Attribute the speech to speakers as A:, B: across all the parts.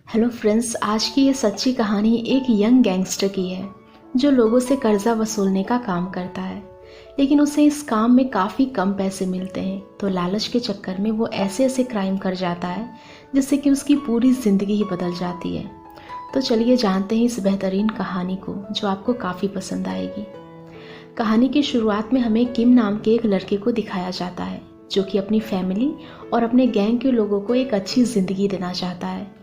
A: Hello friends, आज की ये सच्ची कहानी एक यंग गैंगस्टर की है जो लोगों से कर्जा वसूलने का काम करता है। लेकिन उसे इस काम में काफ़ी कम पैसे मिलते हैं, तो लालच के चक्कर में वो ऐसे ऐसे क्राइम कर जाता है जिससे कि उसकी पूरी ज़िंदगी ही बदल जाती है। तो चलिए जानते हैं इस बेहतरीन कहानी को जो आपको काफ़ी पसंद आएगी। कहानी की शुरुआत में हमें किम नाम के एक लड़के को दिखाया जाता है जो कि अपनी फैमिली और अपने गैंग के लोगों को एक अच्छी ज़िंदगी देना चाहता है,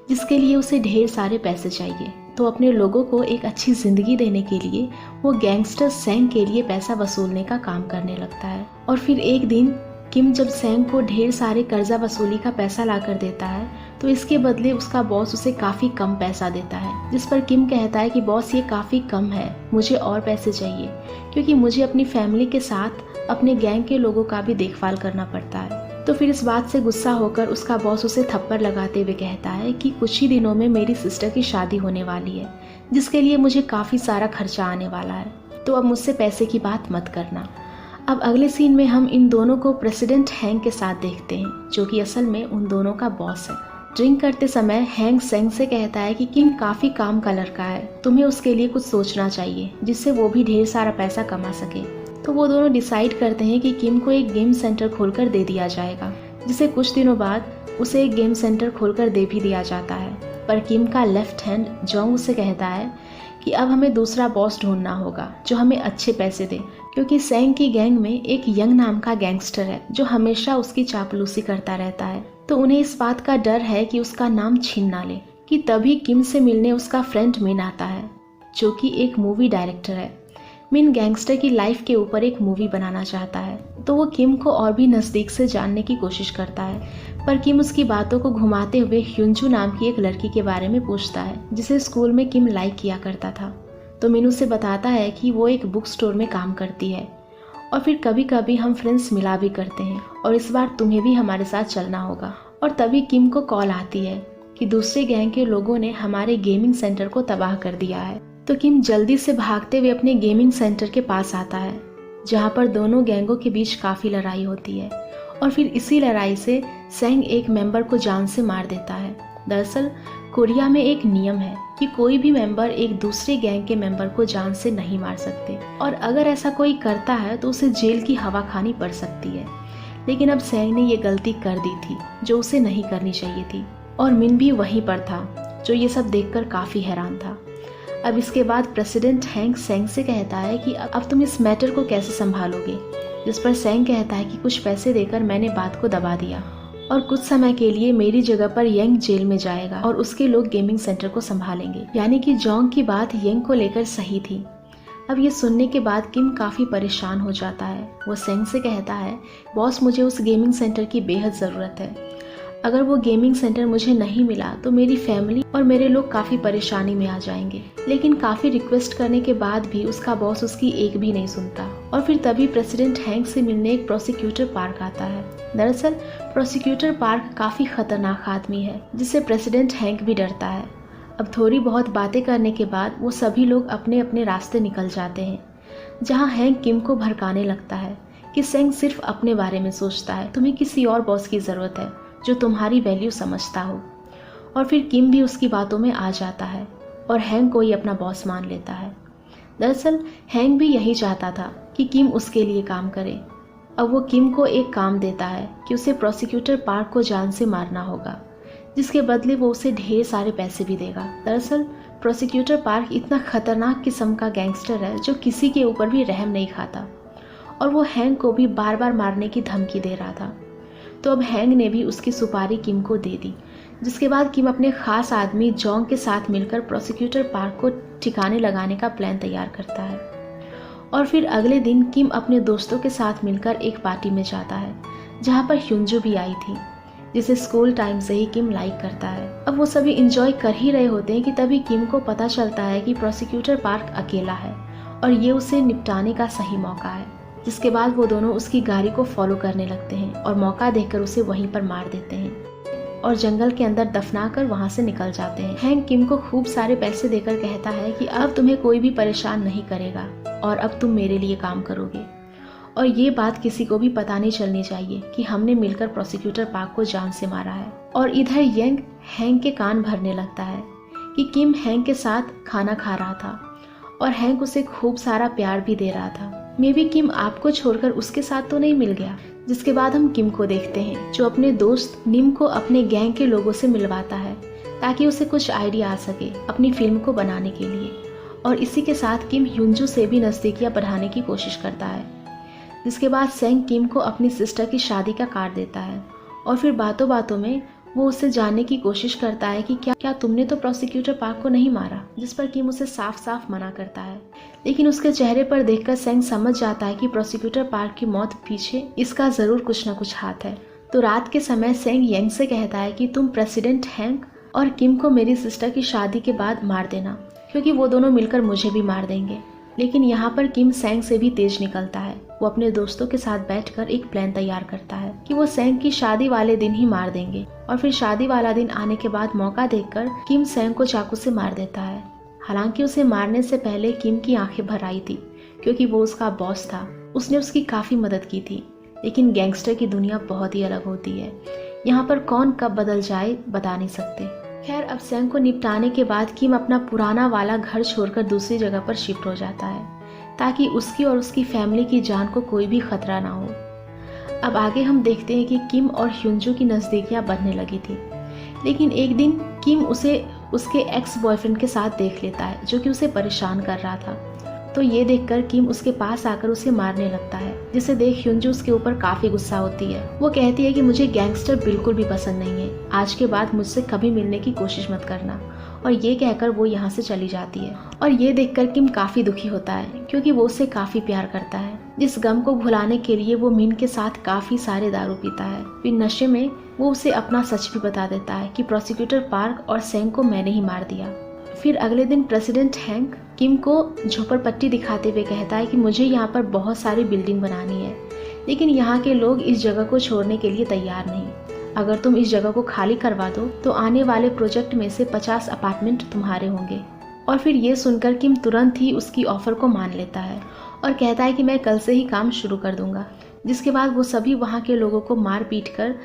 A: जिसके लिए उसे ढेर सारे पैसे चाहिए। तो अपने लोगों को एक अच्छी ज़िंदगी देने के लिए वो गैंगस्टर सैंग के लिए पैसा वसूलने का काम करने लगता है। और फिर एक दिन किम जब सैंग को ढेर सारे कर्जा वसूली का पैसा ला कर देता है, तो इसके बदले उसका बॉस उसे काफ़ी कम पैसा देता है, जिस पर किम कहता है कि बॉस ये काफ़ी कम है, मुझे और पैसे चाहिए क्योंकि मुझे अपनी फैमिली के साथ अपने गैंग के लोगों का भी देखभाल करना पड़ता है। तो फिर इस बात से गुस्सा होकर उसका बॉस उसे थप्पड़ लगाते हुए कहता है कि कुछ ही दिनों में मेरी सिस्टर की शादी होने वाली है, जिसके लिए मुझे काफ़ी सारा खर्चा आने वाला है, तो अब मुझसे पैसे की बात मत करना। अब अगले सीन में हम इन दोनों को प्रेसिडेंट हैंग के साथ देखते हैं, जो कि असल में उन दोनों का बॉस है। ड्रिंक करते समय हैंग सेंग से कहता है कि किम काफ़ी काम का लड़का है, तुम्हें उसके लिए कुछ सोचना चाहिए जिससे वो भी ढेर सारा पैसा कमा सके। तो वो दोनों डिसाइड करते हैं कि किम को एक गेम सेंटर खोलकर दे दिया जाएगा, जिसे कुछ दिनों बाद उसे एक गेम सेंटर खोलकर दे भी दिया जाता है। पर किम का लेफ्ट हैंड जोंग उसे कहता है कि अब हमें दूसरा बॉस ढूंढना होगा जो हमें अच्छे पैसे दे, क्योंकि सैंग की गैंग में एक यंग नाम का गैंगस्टर है जो हमेशा उसकी चापलूसी करता रहता है। तो उन्हें इस बात का डर है कि उसका नाम छीन ना ले। कि तभी किम से मिलने उसका फ्रेंड मिन आता है, जो कि एक मूवी डायरेक्टर है। मिन गैंगस्टर की लाइफ के ऊपर एक मूवी बनाना चाहता है, तो वो किम को और भी नज़दीक से जानने की कोशिश करता है। पर किम उसकी बातों को घुमाते हुए ह्युंजू नाम की एक लड़की के बारे में पूछता है, जिसे स्कूल में किम लाइक किया करता था। तो मिन उसे बताता है कि वो एक बुक स्टोर में काम करती है और फिर कभी कभी हम फ्रेंड्स मिला भी करते हैं, और इस बार तुम्हें भी हमारे साथ चलना होगा। और तभी किम को कॉल आती है कि दूसरे गैंग के लोगों ने हमारे गेमिंग सेंटर को तबाह कर दिया है। तो किम जल्दी से भागते हुए अपने गेमिंग सेंटर के पास आता है, जहां पर दोनों गैंगों के बीच काफ़ी लड़ाई होती है। और फिर इसी लड़ाई से सैंग एक मेंबर को जान से मार देता है। दरअसल कोरिया में एक नियम है कि कोई भी मेंबर एक दूसरे गैंग के मेंबर को जान से नहीं मार सकते, और अगर ऐसा कोई करता है तो उसे जेल की हवा खानी पड़ सकती है। लेकिन अब सैंग ने ये गलती कर दी थी जो उसे नहीं करनी चाहिए थी, और मिन भी वहीं पर था जो ये सब देखकर काफ़ी हैरान था। अब इसके बाद प्रेसिडेंट हैंग सेंग से कहता है कि अब तुम इस मैटर को कैसे संभालोगे, जिस पर सेंग कहता है कि कुछ पैसे देकर मैंने बात को दबा दिया और कुछ समय के लिए मेरी जगह पर यंग जेल में जाएगा और उसके लोग गेमिंग सेंटर को संभालेंगे। यानी कि जोंग की बात यंग को लेकर सही थी। अब ये सुनने के बाद किम काफ़ी परेशान हो जाता है। वो सेंग से कहता है, बॉस मुझे उस गेमिंग सेंटर की बेहद ज़रूरत है। अगर वो गेमिंग सेंटर मुझे नहीं मिला तो मेरी फैमिली और मेरे लोग काफ़ी परेशानी में आ जाएंगे। लेकिन काफ़ी रिक्वेस्ट करने के बाद भी उसका बॉस उसकी एक भी नहीं सुनता। और फिर तभी प्रेसिडेंट हैंग से मिलने एक प्रोसिक्यूटर पार्क आता है। दरअसल प्रोसिक्यूटर पार्क काफ़ी खतरनाक आदमी है, जिससे प्रेसिडेंट हैंग भी डरता है। अब थोड़ी बहुत बातें करने के बाद वो सभी लोग अपने अपने रास्ते निकल जाते हैं, जहाँ हैंग किम को भड़काने लगता है कि सेंग सिर्फ अपने बारे में सोचता है, तुम्हें किसी और बॉस की ज़रूरत है जो तुम्हारी वैल्यू समझता हो। और फिर किम भी उसकी बातों में आ जाता है और हैंग को ही अपना बॉस मान लेता है। दरअसल हैंग भी यही चाहता था कि किम उसके लिए काम करे। अब वो किम को एक काम देता है कि उसे प्रोसिक्यूटर पार्क को जान से मारना होगा, जिसके बदले वो उसे ढेर सारे पैसे भी देगा। दरअसल प्रोसिक्यूटर पार्क इतना खतरनाक किस्म का गैंगस्टर है जो किसी के ऊपर भी रहम नहीं खाता, और वो हैंग को भी बार बार मारने की धमकी दे रहा था। तो अब हैंग ने भी उसकी सुपारी किम को दे दी, जिसके बाद किम अपने खास आदमी जोंग के साथ मिलकर प्रोसिक्यूटर पार्क को ठिकाने लगाने का प्लान तैयार करता है। और फिर अगले दिन किम अपने दोस्तों के साथ मिलकर एक पार्टी में जाता है, जहां पर ह्युंजू भी आई थी, जिसे स्कूल टाइम से ही किम लाइक करता है। अब वो सभी इंजॉय कर ही रहे होते हैं कि तभी किम को पता चलता है कि प्रोसिक्यूटर पार्क अकेला है और ये उसे निपटाने का सही मौका है। जिसके बाद वो दोनों उसकी गाड़ी को फॉलो करने लगते हैं और मौका देखकर उसे वहीं पर मार देते हैं और जंगल के अंदर दफना कर वहाँ से निकल जाते हैं। हैंग किम को खूब सारे पैसे देकर कहता है कि अब तुम्हें कोई भी परेशान नहीं करेगा और अब तुम मेरे लिए काम करोगे। और ये बात किसी को भी पता नहीं चलनी चाहिए कि हमने मिलकर प्रोसिक्यूटर पार्क को जान से मारा है। और इधर यंग हैंक के कान भरने लगता है कि किम हैंक के साथ खाना खा रहा था और हैंक उसे खूब सारा प्यार भी दे रहा था। मे बी किम आपको छोड़कर उसके साथ तो नहीं मिल गया। जिसके बाद हम किम को देखते हैं जो अपने दोस्त निम को अपने गैंग के लोगों से मिलवाता है ताकि उसे कुछ आइडिया आ सके अपनी फिल्म को बनाने के लिए। और इसी के साथ किम ह्युंजू से भी नज़दीकियां बढ़ाने की कोशिश करता है। जिसके बाद सेंग किम को अपनी सिस्टर की शादी का कार्ड देता है और फिर बातों बातों में वो उससे जानने की कोशिश करता है कि क्या तुमने तो प्रोसिक्यूटर पार्क को नहीं मारा, जिस पर किम उसे साफ साफ मना करता है। लेकिन उसके चेहरे पर देखकर सेंग समझ जाता है कि प्रोसिक्यूटर पार्क की मौत पीछे इसका जरूर कुछ न कुछ हाथ है। तो रात के समय सेंग यंग से कहता है कि तुम प्रेसिडेंट हैंक और किम को मेरी सिस्टर की शादी के बाद मार देना, क्योंकि वो दोनों मिलकर मुझे भी मार देंगे। लेकिन यहाँ पर किम सेंग से भी तेज निकलता है। वो अपने दोस्तों के साथ बैठकर एक प्लान तैयार करता है कि वो सेंग की शादी वाले दिन ही मार देंगे। और फिर शादी वाला दिन आने के बाद मौका देखकर किम सेंग को चाकू से मार देता है। हालांकि उसे मारने से पहले किम की आंखें भर आई थी, क्योंकि वो उसका बॉस था, उसने उसकी काफी मदद की थी। लेकिन गैंगस्टर की दुनिया बहुत ही अलग होती है, यहाँ पर कौन कब बदल जाए बता नहीं सकते। खैर, अब सेंग को निपटाने के बाद किम अपना पुराना वाला घर छोड़कर दूसरी जगह पर शिफ्ट हो जाता है ताकि उसकी और उसकी फैमिली की जान को कोई भी खतरा ना हो। अब आगे हम देखते हैं कि किम और ह्युंजू की नज़दीकियां बढ़ने लगी थी। लेकिन एक दिन किम उसे उसके एक्स बॉयफ्रेंड के साथ देख लेता है जो कि उसे परेशान कर रहा था। तो ये देखकर किम उसके पास आकर उसे मारने लगता है, जिसे देख ह्युंजू उसके ऊपर काफी गुस्सा होती है। वो कहती है कि मुझे गैंगस्टर बिल्कुल भी पसंद नहीं है, आज के बाद मुझसे कभी मिलने की कोशिश मत करना। और ये कहकर वो यहाँ से चली जाती है। और ये देखकर किम काफी दुखी होता है, क्योंकि वो उससे काफी प्यार करता है। जिस गम को भुलाने के लिए वो मिन के साथ काफी सारे दारू पीता है। फिर नशे में वो उसे अपना सच भी बता देता है कि प्रोसिक्यूटर पार्क और सेंग को मैंने ही मार दिया। फिर अगले दिन प्रेसिडेंट हैंक किम को झोपड़पट्टी दिखाते हुए कहता है कि मुझे यहाँ पर बहुत सारी बिल्डिंग बनानी है, लेकिन यहाँ के लोग इस जगह को छोड़ने के लिए तैयार नहीं। अगर तुम इस जगह को खाली करवा दो तो आने वाले प्रोजेक्ट में से 50 अपार्टमेंट तुम्हारे होंगे। और फिर ये सुनकर किम तुरंत ही उसकी ऑफर को मान लेता है और कहता है कि मैं कल से ही काम शुरू कर दूंगा। जिसके बाद वो सभी वहाँ के लोगों को मार पीट कर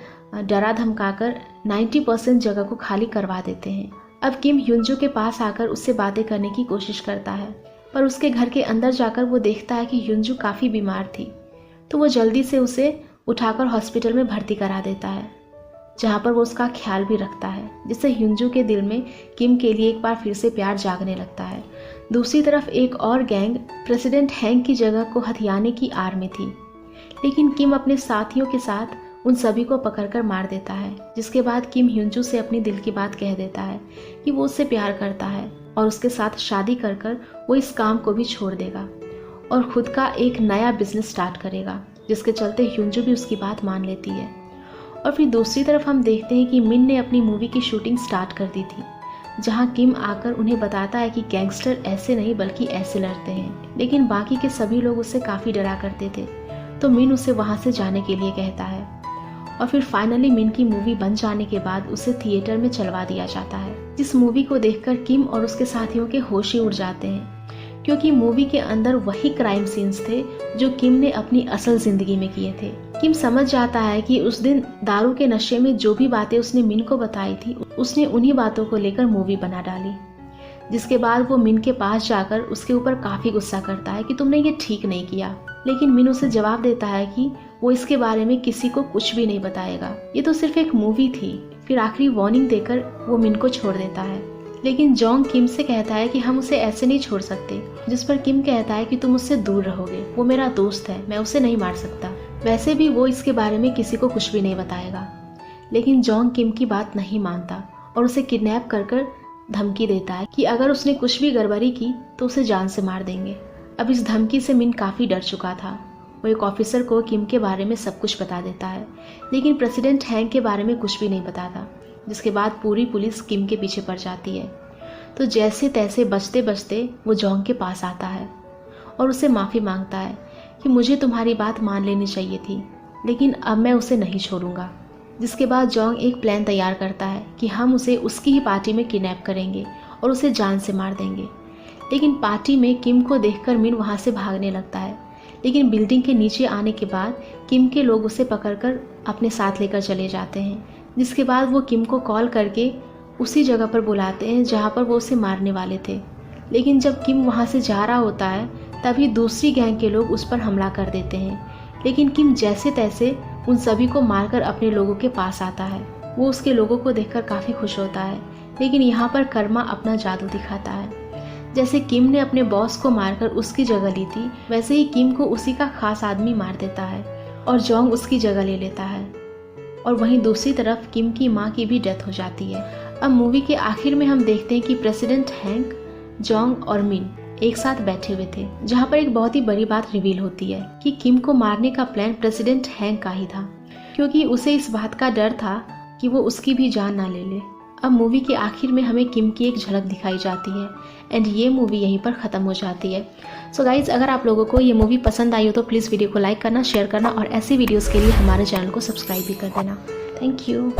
A: डरा धमकाकर 90% जगह को खाली करवा देते हैं। अब किम ह्युंजू के पास आकर उससे बातें करने की कोशिश करता है, पर उसके घर के अंदर जाकर वो देखता है कि ह्युंजू काफ़ी बीमार थी। तो वो जल्दी से उसे उठाकर हॉस्पिटल में भर्ती करा देता है, जहाँ पर वो उसका ख्याल भी रखता है, जिससे ह्युंजू के दिल में किम के लिए एक बार फिर से प्यार जागने लगता है। दूसरी तरफ एक और गैंग प्रेसिडेंट हैंक की जगह को हथियाने की आड़ में थी, लेकिन किम अपने साथियों के साथ उन सभी को पकड़कर मार देता है। जिसके बाद किम ह्युंजू से अपनी दिल की बात कह देता है कि वो उससे प्यार करता है और उसके साथ शादी कर वो इस काम को भी छोड़ देगा और खुद का एक नया बिजनेस स्टार्ट करेगा, जिसके चलते ह्युंजू भी उसकी बात मान लेती है। और फिर दूसरी तरफ हम देखते हैं कि मिन ने अपनी मूवी की शूटिंग स्टार्ट कर दी थी, जहां किम आकर उन्हें बताता है कि गैंगस्टर ऐसे नहीं बल्कि ऐसे लड़ते हैं। लेकिन बाकी के सभी लोग उससे काफ़ी डरा करते थे, तो मिन उसे वहाँ से जाने के लिए कहता है। और फिर फाइनली मिन की मूवी बन जाने के बाद उसे थिएटर में चलवा दिया जाता है, जिस मूवी को देखकर किम और उसके साथियों के होश ही उड़ जाते हैं, क्योंकि मूवी के अंदर वही क्राइम सीन्स थे जो किम ने अपनी असल जिंदगी में किए थे। किम समझ जाता है कि उस दिन दारू के नशे में जो भी बातें उसने मिन को बताई थी, उसने उन्हीं बातों को लेकर मूवी बना डाली। जिसके बाद वो मिन के पास जाकर उसके ऊपर काफी गुस्सा करता है कि तुमने ये ठीक नहीं किया। लेकिन मिन उसे जवाब देता है कि वो इसके बारे में किसी को कुछ भी नहीं बताएगा, ये तो सिर्फ एक मूवी थी। फिर आखिरी वार्निंग देकर वो मिन को छोड़ देता है। लेकिन जोंग किम से कहता है कि हम उसे ऐसे नहीं छोड़ सकते, जिस पर किम कहता है कि तुम उससे दूर रहोगे, वो मेरा दोस्त है, मैं उसे नहीं मार सकता। वैसे भी वो इसके बारे में किसी को कुछ भी नहीं बताएगा। लेकिन जोंग किम की बात नहीं मानता और उसे किडनैप कर धमकी देता है कि अगर उसने कुछ भी गड़बड़ी की तो उसे जान से मार देंगे। अब इस धमकी से मिन काफी डर चुका था। वो एक ऑफिसर को किम के बारे में सब कुछ बता देता है, लेकिन प्रेसिडेंट हैंक के बारे में कुछ भी नहीं बताता। जिसके बाद पूरी पुलिस किम के पीछे पड़ जाती है। तो जैसे तैसे बचते बचते वो जोंग के पास आता है और उससे माफ़ी मांगता है कि मुझे तुम्हारी बात मान लेनी चाहिए थी, लेकिन अब मैं उसे नहीं छोड़ूंगा। जिसके बाद जोंग एक प्लान तैयार करता है कि हम उसे उसकी ही पार्टी में किडनैप करेंगे और उसे जान से मार देंगे। लेकिन पार्टी में किम को देखकर मिन वहाँ से भागने लगता है, लेकिन बिल्डिंग के नीचे आने के बाद किम के लोग उसे पकड़कर अपने साथ लेकर चले जाते हैं, जिसके बाद वो किम को कॉल करके उसी जगह पर बुलाते हैं जहाँ पर वो उसे मारने वाले थे। लेकिन जब किम वहाँ से जा रहा होता है तभी दूसरी गैंग के लोग उस पर हमला कर देते हैं, लेकिन किम जैसे तैसे उन सभी को मारकर अपने लोगों के पास आता है। वो उसके लोगों को देखकर काफ़ी खुश होता है, लेकिन यहाँ पर कर्मा अपना जादू दिखाता है। जैसे किम ने अपने बॉस को मारकर उसकी जगह ली थी, वैसे ही किम को उसी का खास आदमी मार देता है और जोंग उसकी जगह ले लेता है। और वहीं दूसरी तरफ किम की माँ की भी डेथ हो जाती है। अब मूवी के आखिर में हम देखते हैं कि प्रेसिडेंट हैंक, जोंग और मिन एक साथ बैठे हुए थे, जहाँ पर एक बहुत ही बड़ी बात रिवील होती है कि किम को मारने का प्लान प्रेसिडेंट हैंक का ही था, क्योंकि उसे इस बात का डर था कि वो उसकी भी जान ना ले ले। अब मूवी के आखिर में हमें किम की एक झलक दिखाई जाती है एंड ये मूवी यहीं पर ख़त्म हो जाती है। सो गाइज़, अगर आप लोगों को ये मूवी पसंद आई हो तो प्लीज़ वीडियो को लाइक करना, शेयर करना और ऐसे वीडियोज़ के लिए हमारे चैनल को सब्सक्राइब भी कर देना। Thank you.